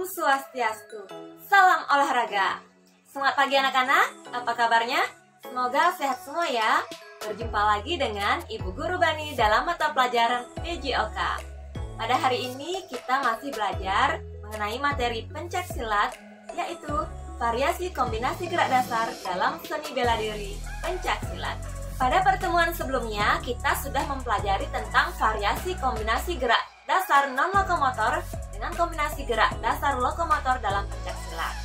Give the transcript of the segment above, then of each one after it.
Om Swastiastu. Salam olahraga. Selamat pagi anak-anak, apa kabarnya? Semoga sehat semua ya. Berjumpa lagi dengan Ibu Guru Bani dalam mata pelajaran PJOK. Pada hari ini kita masih belajar mengenai materi pencak silat, yaitu variasi kombinasi gerak dasar dalam seni bela diri pencak silat. Pada pertemuan sebelumnya, kita sudah mempelajari tentang variasi kombinasi gerak dasar non-lokomotor dengan kombinasi gerak dasar lokomotor dalam pencak silat.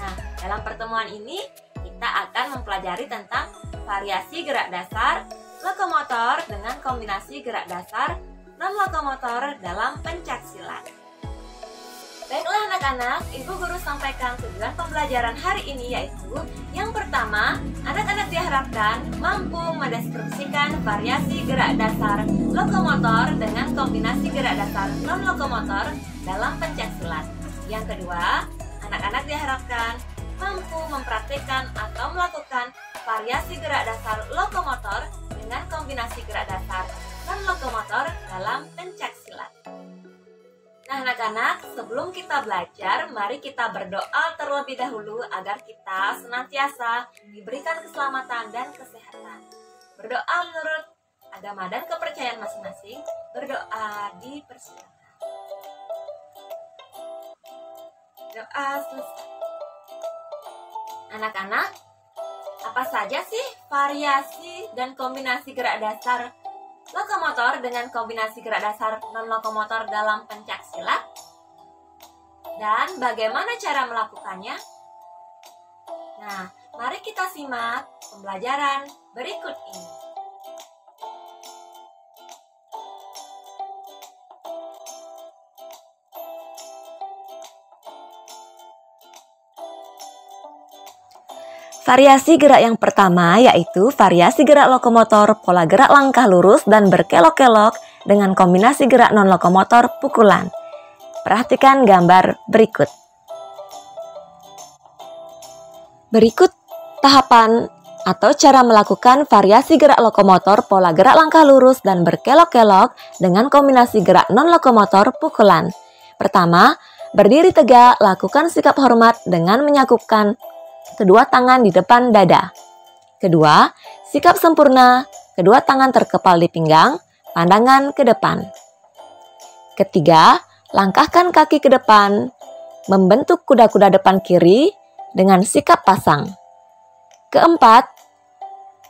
Nah, dalam pertemuan ini kita akan mempelajari tentang variasi gerak dasar lokomotor dengan kombinasi gerak dasar non-lokomotor dalam pencak silat. Baiklah anak-anak, Ibu Guru sampaikan tujuan pembelajaran hari ini, yaitu yang pertama, anak-anak diharapkan mampu mendeskripsikan variasi gerak dasar lokomotor dengan kombinasi gerak dasar non-lokomotor dalam pencak silat. Yang kedua, anak-anak diharapkan mampu mempraktikkan atau melakukan variasi gerak dasar lokomotor dengan kombinasi gerak dasar non-lokomotor dalam pencak silat. Nah anak-anak, sebelum kita belajar, mari kita berdoa terlebih dahulu agar kita senantiasa diberikan keselamatan dan kesehatan. Berdoa menurut agama dan kepercayaan masing-masing. Berdoa dipersilakan. Doa selesai. Anak-anak, apa saja sih variasi dan kombinasi gerak dasar lokomotor dengan kombinasi gerak dasar non-lokomotor dalam pencak silat? Dan bagaimana cara melakukannya? Nah, mari kita simak pembelajaran berikut ini. Variasi gerak yang pertama yaitu variasi gerak lokomotor pola gerak langkah lurus dan berkelok-kelok dengan kombinasi gerak non-lokomotor pukulan. Perhatikan gambar berikut. Berikut tahapan atau cara melakukan variasi gerak lokomotor pola gerak langkah lurus dan berkelok-kelok dengan kombinasi gerak non-lokomotor pukulan. Pertama, berdiri tegak, lakukan sikap hormat dengan menyakupkan kedua tangan di depan dada. Kedua, sikap sempurna, kedua tangan terkepal di pinggang, pandangan ke depan. Ketiga, langkahkan kaki ke depan, membentuk kuda-kuda depan kiri dengan sikap pasang. Keempat,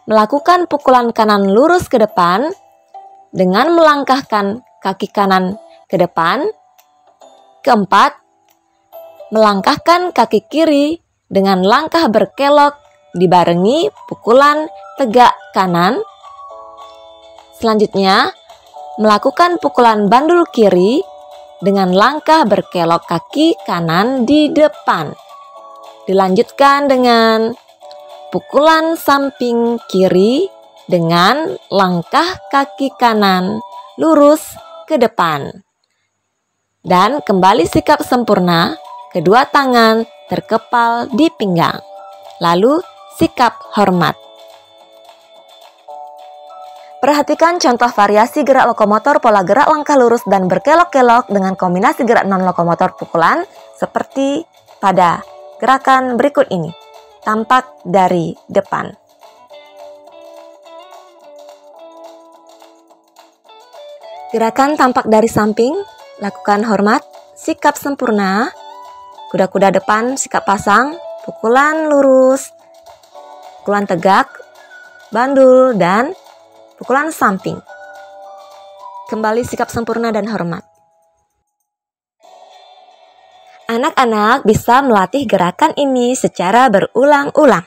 melakukan pukulan kanan lurus ke depan dengan melangkahkan kaki kanan ke depan. Keempat, melangkahkan kaki kiri dengan langkah berkelok dibarengi pukulan tegak kanan. Selanjutnya, melakukan pukulan bandul kiri dengan langkah berkelok kaki kanan di depan. Dilanjutkan dengan pukulan samping kiri dengan langkah kaki kanan lurus ke depan. Dan kembali sikap sempurna, kedua tangan terkepal di pinggang. Lalu sikap hormat. Perhatikan contoh variasi gerak lokomotor pola gerak langkah lurus dan berkelok-kelok dengan kombinasi gerak non-lokomotor pukulan seperti pada gerakan berikut ini. Tampak dari depan. Gerakan tampak dari samping, lakukan hormat, sikap sempurna, kuda-kuda depan, sikap pasang, pukulan lurus, pukulan tegak, bandul, dan pukulan samping. Kembali sikap sempurna dan hormat. Anak-anak bisa melatih gerakan ini secara berulang-ulang.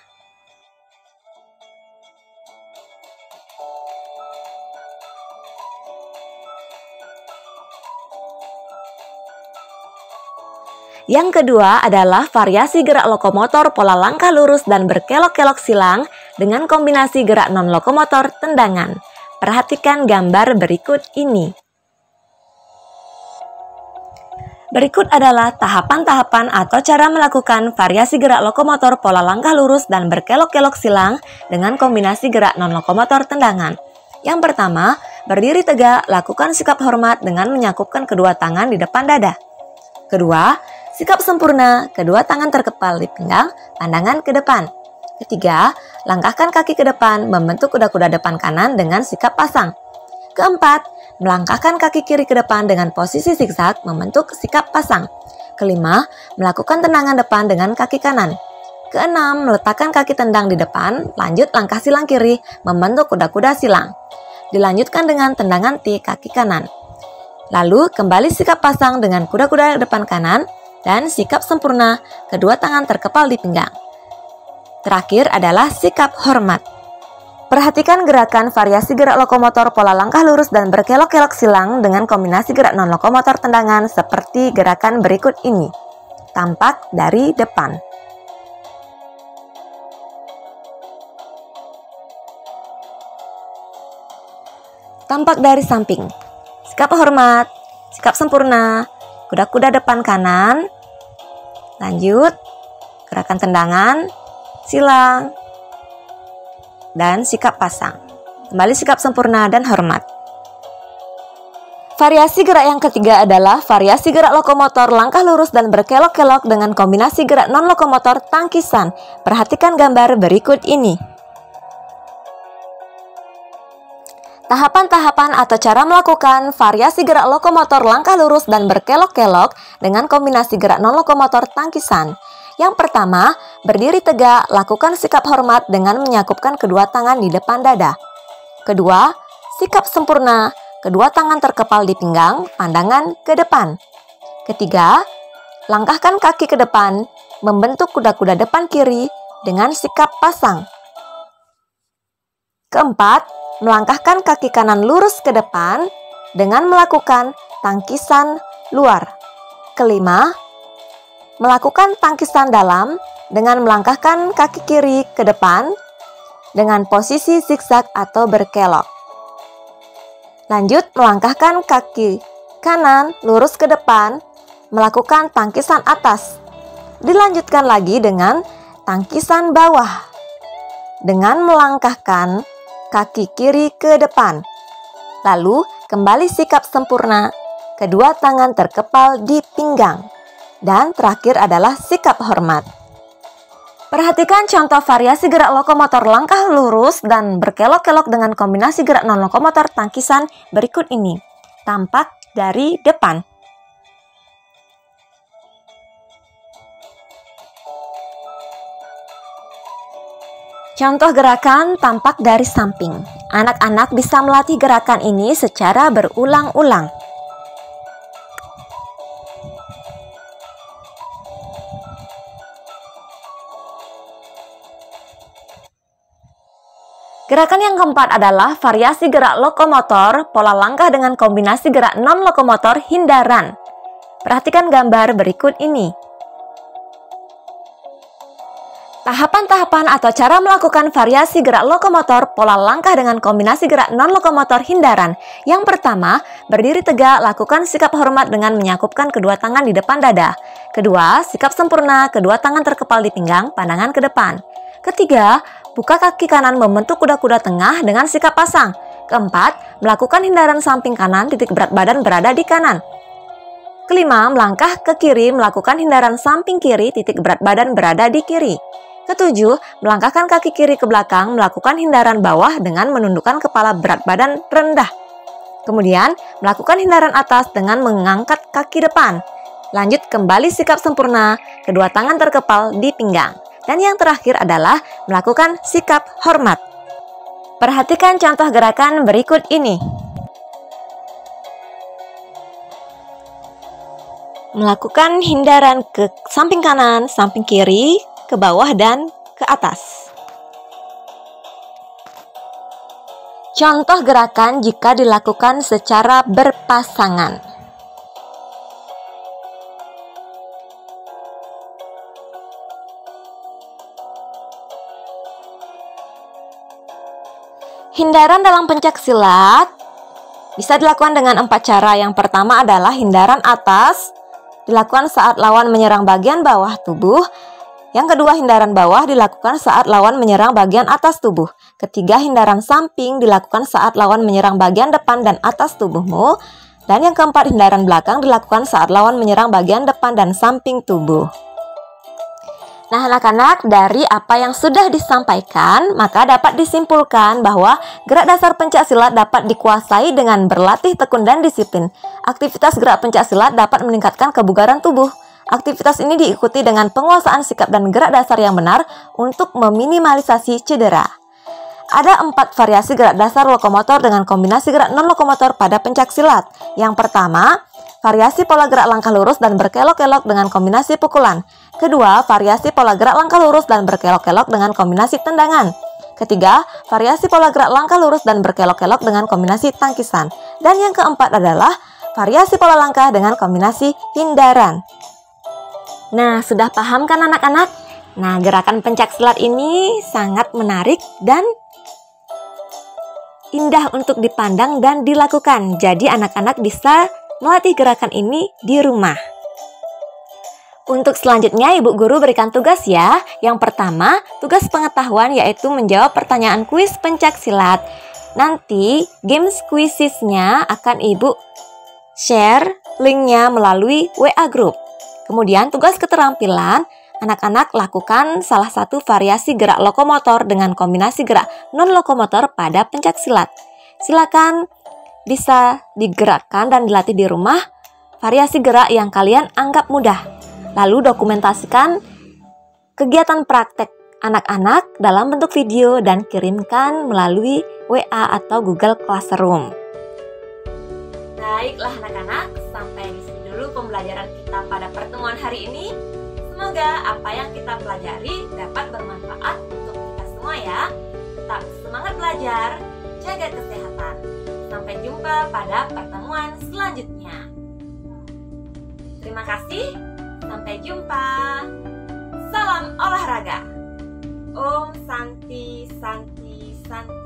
Yang kedua adalah variasi gerak lokomotor pola langkah lurus dan berkelok-kelok silang dengan kombinasi gerak non-lokomotor tendangan. Perhatikan gambar berikut ini. Berikut adalah tahapan-tahapan atau cara melakukan variasi gerak lokomotor pola langkah lurus dan berkelok-kelok silang dengan kombinasi gerak non-lokomotor tendangan. Yang pertama, berdiri tegak, lakukan sikap hormat dengan menyakupkan kedua tangan di depan dada. Kedua, Sikap sempurna, kedua tangan terkepal di pinggang, pandangan ke depan. Ketiga, langkahkan kaki ke depan, membentuk kuda-kuda depan kanan dengan sikap pasang. Keempat, melangkahkan kaki kiri ke depan dengan posisi zigzag, membentuk sikap pasang. Kelima, melakukan tendangan depan dengan kaki kanan. Keenam, meletakkan kaki tendang di depan, lanjut langkah silang kiri, membentuk kuda-kuda silang. Dilanjutkan dengan tendangan T kaki kanan. Lalu, kembali sikap pasang dengan kuda-kuda depan kanan, dan sikap sempurna, kedua tangan terkepal di pinggang. Terakhir adalah sikap hormat. Perhatikan gerakan variasi gerak lokomotor pola langkah lurus dan berkelok-kelok silang dengan kombinasi gerak non-lokomotor tendangan seperti gerakan berikut ini. Tampak dari depan. Tampak dari samping. Sikap hormat, sikap sempurna, kuda-kuda depan kanan. Lanjut, gerakan tendangan, silang, dan sikap pasang. Kembali sikap sempurna dan hormat. Variasi gerak yang ketiga adalah variasi gerak lokomotor langkah lurus dan berkelok-kelok dengan kombinasi gerak non-lokomotor tangkisan. Perhatikan gambar berikut ini. Tahapan-tahapan atau cara melakukan variasi gerak lokomotor langkah lurus dan berkelok-kelok dengan kombinasi gerak non-lokomotor tangkisan. Yang pertama, berdiri tegak, lakukan sikap hormat dengan menyakupkan kedua tangan di depan dada. Kedua, sikap sempurna, kedua tangan terkepal di pinggang, pandangan ke depan. Ketiga, langkahkan kaki ke depan, membentuk kuda-kuda depan kiri dengan sikap pasang. Keempat, melangkahkan kaki kanan lurus ke depan dengan melakukan tangkisan luar. Kelima, melakukan tangkisan dalam dengan melangkahkan kaki kiri ke depan dengan posisi zigzag atau berkelok. Lanjut, melangkahkan kaki kanan lurus ke depan, melakukan tangkisan atas. Dilanjutkan lagi dengan tangkisan bawah dengan melangkahkan kaki kiri ke depan. Lalu, kembali sikap sempurna, kedua tangan terkepal di pinggang. Dan terakhir adalah sikap hormat. Perhatikan contoh variasi gerak lokomotor langkah lurus dan berkelok-kelok dengan kombinasi gerak non-lokomotor tangkisan berikut ini. Tampak dari depan. Contoh gerakan tampak dari samping. Anak-anak bisa melatih gerakan ini secara berulang-ulang. Gerakan yang keempat adalah variasi gerak lokomotor pola langkah dengan kombinasi gerak non-lokomotor hindaran. Perhatikan gambar berikut ini. Tahapan-tahapan atau cara melakukan variasi gerak lokomotor pola langkah dengan kombinasi gerak non-lokomotor hindaran. Yang pertama, berdiri tegak, lakukan sikap hormat dengan menyakupkan kedua tangan di depan dada. Kedua, sikap sempurna, kedua tangan terkepal di pinggang, pandangan ke depan. Ketiga, buka kaki kanan membentuk kuda-kuda tengah dengan sikap pasang. Keempat, melakukan hindaran samping kanan, titik berat badan berada di kanan. Kelima, melangkah ke kiri, melakukan hindaran samping kiri, titik berat badan berada di kiri. Ketujuh, melangkahkan kaki kiri ke belakang, melakukan hindaran bawah dengan menundukkan kepala berat badan rendah. Kemudian, melakukan hindaran atas dengan mengangkat kaki depan. Lanjut kembali sikap sempurna, kedua tangan terkepal di pinggang. Dan yang terakhir adalah melakukan sikap hormat. Perhatikan contoh gerakan berikut ini. Melakukan hindaran ke samping kanan, samping kiri, ke bawah, dan ke atas. Contoh gerakan jika dilakukan secara berpasangan. Hindaran dalam pencak silat bisa dilakukan dengan 4 cara. Yang pertama adalah hindaran atas, dilakukan saat lawan menyerang bagian bawah tubuh. Yang kedua, hindaran bawah dilakukan saat lawan menyerang bagian atas tubuh. Ketiga, hindaran samping dilakukan saat lawan menyerang bagian depan dan atas tubuhmu. Dan yang keempat, hindaran belakang dilakukan saat lawan menyerang bagian depan dan samping tubuh. Nah anak-anak, dari apa yang sudah disampaikan, maka dapat disimpulkan bahwa gerak dasar pencaksilat dapat dikuasai dengan berlatih tekun dan disiplin. Aktivitas gerak pencaksilat dapat meningkatkan kebugaran tubuh. Aktivitas ini diikuti dengan penguasaan sikap dan gerak dasar yang benar untuk meminimalisasi cedera. Ada 4 variasi gerak dasar lokomotor dengan kombinasi gerak non-lokomotor pada pencaksilat. Yang pertama, variasi pola gerak langkah lurus dan berkelok-kelok dengan kombinasi pukulan. Kedua, variasi pola gerak langkah lurus dan berkelok-kelok dengan kombinasi tendangan. Ketiga, variasi pola gerak langkah lurus dan berkelok-kelok dengan kombinasi tangkisan. Dan yang keempat adalah variasi pola langkah dengan kombinasi hindaran. Nah, sudah paham kan anak-anak? Nah, gerakan pencaksilat ini sangat menarik dan indah untuk dipandang dan dilakukan. Jadi anak-anak bisa melatih gerakan ini di rumah. Untuk selanjutnya, Ibu Guru berikan tugas ya. Yang pertama, tugas pengetahuan yaitu menjawab pertanyaan kuis pencaksilat. Nanti, games quizisnya akan Ibu share linknya melalui WA Group. Kemudian, tugas keterampilan, anak-anak lakukan salah satu variasi gerak lokomotor dengan kombinasi gerak non-lokomotor pada pencaksilat. Silakan bisa digerakkan dan dilatih di rumah variasi gerak yang kalian anggap mudah. Lalu dokumentasikan kegiatan praktek anak-anak dalam bentuk video dan kirimkan melalui WA atau Google Classroom. Baiklah anak-anak, sampai di sini dulu pembelajaran kita pada pertemuan hari ini. Semoga apa yang kita pelajari dapat bermanfaat untuk kita semua ya. Tetap semangat belajar, jaga kesehatan. Sampai jumpa pada pertemuan selanjutnya. Terima kasih. Sampai jumpa. Salam olahraga. Om Santi Santi Santi.